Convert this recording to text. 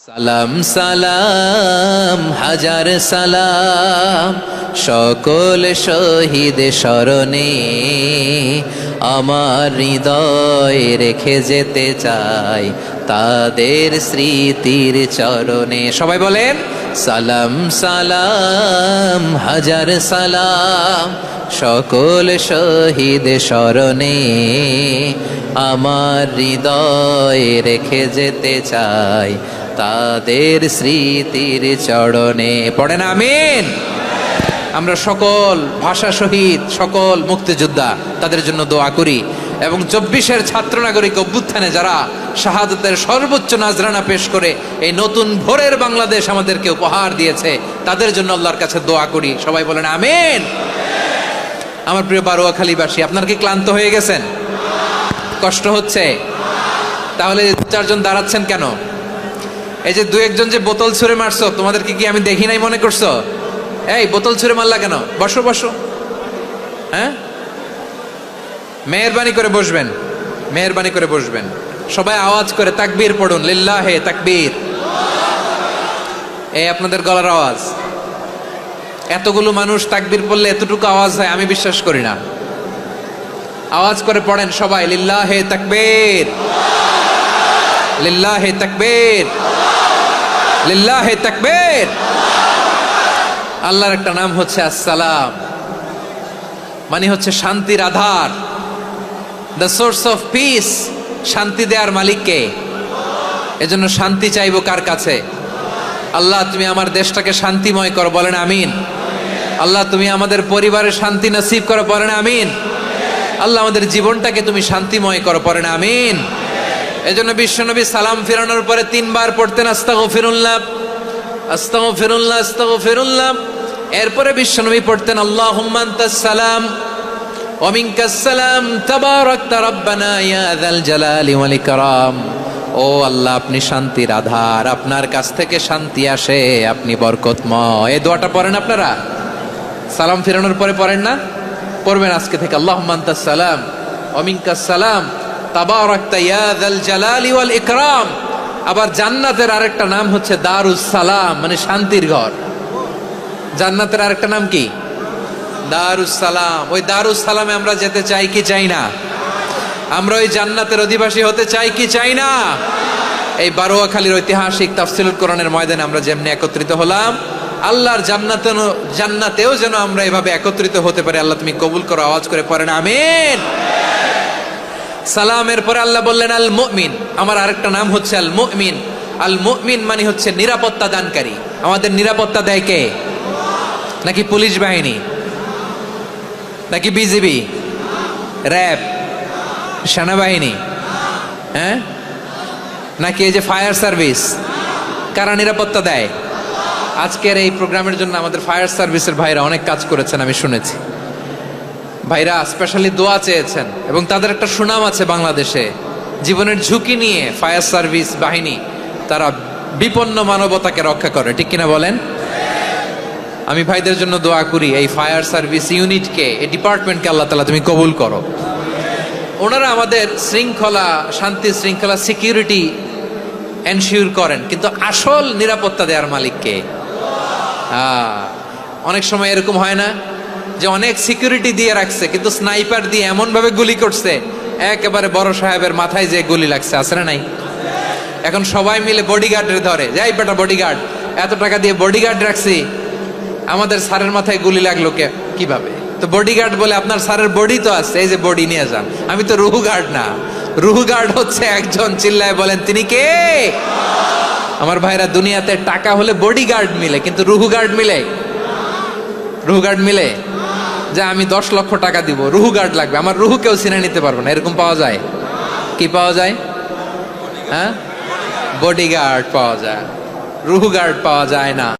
সালাম সালাম হাজার সালাম সকল শহীদ স্মরণে আমার হৃদয় রেখে যেতে চাই তাদের স্মৃতির চরণে। সবাই বলেন সালাম সালাম হাজার সালাম সকল শহীদ স্মরণে আমার হৃদয় রেখে যেতে চাই তাদের স্মৃতির চরণে। পড়েন আমিন। আমরা সকল ভাষা শহীদ, সকল মুক্তিযোদ্ধা তাদের জন্য দোয়া করি এবং 24-এর ছাত্র নাগরিক অভ্যুত্থানে যারা শাহাদাতের সর্বোচ্চ নাজরানা পেশ করে এই নতুন ভোরের বাংলাদেশ আমাদেরকে উপহার দিয়েছে তাদের জন্য আল্লাহর কাছে দোয়া করি। সবাই বলেন আমিন। আমার প্রিয় বারোয়াখালীবাসী, আপনারা কি ক্লান্ত হয়ে গেছেন? কষ্ট হচ্ছে? তাহলে 4জন দাঁড়াচ্ছেন কেন? এই যে 2-1জন যে বোতল ছুঁড়ে মারছো, তোমাদেরকে কি আমি দেখি নাই মনে করছো? এই বোতল ছুঁড়ে মারলা কেন? বসো বসো। হ্যাঁ, মেহেরবানি করে বসবেন, মেহেরবানি করে বসবেন। সবাই আওয়াজ করে তাকবীর পড়ুন, লিল্লাহে তাকবীর। এই আপনাদের গলার আওয়াজ। এতগুলো মানুষ তাকবীর পড়লে এতটুকু আওয়াজ হয় আমি বিশ্বাস করি না। আওয়াজ করে পড়েন সবাই, লিল্লাহে তাকবীর, লিল্লাহে তাকবীর, লিল্লাহে তাকবীর। আল্লাহর একটা নাম হচ্ছে আসসালাম, মানে হচ্ছে শান্তির আধার, দ্য সোর্স অফ পিস। শান্তি দেওয়ার মালিককে। এজন্য শান্তি চাইবো কার কাছে? আল্লাহ তুমি আমার দেশটাকে শান্তিময় করো, বলেন আমিন। আল্লাহ তুমি আমাদের পরিবারের শান্তি নসিব করো, বলেন আমিন। আল্লাহ আমাদের জীবনটাকে তুমি শান্তিময় করো, পড়েন আমিন। এজন্য বিশ্বনবী সালাম ফিরানোর পরে 3 বার পড়তেন আস্তাগফিরুল্লাহ, আস্তাগফিরুল্লাহ, আস্তাগফিরুল্লাহ। এরপরে বিশ্বনবী পড়তেন আল্লাহুম্মা আনতাস সালাম ওয়া মিনকাস সালাম তাবারাকতা রাব্বানা ইয়া যাল জালালি ওয়াল ইকরাম। ও আল্লাহ, আপনি শান্তির আধার, আপনার কাছ থেকে শান্তি আসে, আপনি বরকতময়। এই দোয়াটা পড়েন আপনারা সালাম ফিরানোর পরে, পড়েন না? পড়বেন আজকে থেকে, আল্লাহুম্মা আনতাস সালাম ওয়া মিনকাস সালাম তাবারাকতা ইয়া যাল জালালি ওয়াল ইকরাম। আবার জান্নাতের আরেকটা নাম হচ্ছে দারুস সালাম, মানে শান্তির ঘর। জান্নাতের আরেকটা নাম কি? দারুস সালাম। ওই দারুস সালামে আমরা যেতে চাই কি চাই না? আমরা ওই জান্নাতের অধিবাসী হতে চাই কি চাই না? এই বারোয়াখালীর ঐতিহাসিক তাফসীরুল কোরআনের ময়দানে আমরা যেমনি একত্রিত হলাম, আল্লাহর জান্নাতেও যেন আমরা এভাবে একত্রিত হতে পারি। আল্লাহ তুমি কবুল করো। আওয়াজ করে পড়েন আমিন। সালামের পরে আল্লাহ বললেন আল মুমিন। আমার আরেকটা নাম হচ্ছে আল মুমিন। আল মুমিন মানে হচ্ছে নিরাপত্তা দানকারী। আমাদের নিরাপত্তা দেয় কে? নাকি পুলিশ বাহিনী, নাকি বিজিবি, র্যাব, সেনাবাহিনী, হ্যাঁ, নাকি এই যে ফায়ার সার্ভিস? কারা নিরাপত্তা দেয়? আজকের এই প্রোগ্রামের জন্য আমাদের ফায়ার সার্ভিসের ভাইরা অনেক কাজ করেছেন, আমি শুনেছি। ভাইরা স্পেশালি দোয়া চেয়েছেন এবং তাদের একটা সুনাম আছে বাংলাদেশে। জীবনের ঝুঁকি নিয়ে ফায়ার সার্ভিস বাহিনী তারা বিপন্ন মানবতাকে রক্ষা করে, ঠিক কিনা বলেন? আমি ভাইদের জন্য দোয়া করি, এই ফায়ার সার্ভিস ইউনিটকে, এই ডিপার্টমেন্টকে আল্লাহ তাআলা তুমি কবুল করো। ওনারা আমাদের শৃঙ্খলা, শান্তি শৃঙ্খলা, সিকিউরিটি এনশিওর করেন, কিন্তু আসল নিরাপত্তা দেওয়ার মালিককে। অনেক সময় এরকম হয় না যে অনেক সিকিউরিটি দিয়ে রাখছে কিন্তু স্নাইপার দিয়ে এমন ভাবে গুলি করছে একেবারে বড় সাহেবের মাথায় যে গুলি লাগছে, আছে না নাই? এখন সবাই মিলে বডিগার্ডের ধরে, যাই বেটা বডিগার্ড, এত টাকা দিয়ে বডিগার্ড রাখছি, আমাদের স্যারের মাথায় গুলি লাগলো কিভাবে? তো বডিগার্ড বলে আপনার স্যারের বডি তো আছে, এই যে বডি নিয়ে যান। আমি তো রুহু গার্ড না, রুহু গার্ড হচ্ছে একজন। চিল্লায় বলেন তিনি কে? আমার ভাইরা, দুনিয়াতে টাকা হলে বডিগার্ড মিলে, কিন্তু রুহু গার্ড মিলে? রুহু গার্ড মিলে? যে আমি 10 লক্ষ টাকা দিব, রুহু গার্ড লাগবে, আমার রুহু কেউ চিনে নিতে পারবে না, এরকম পাওয়া যায়? কি পাওয়া যায়? হ্যাঁ, বডিগার্ড পাওয়া যায়, রুহু গার্ড পাওয়া যায় না।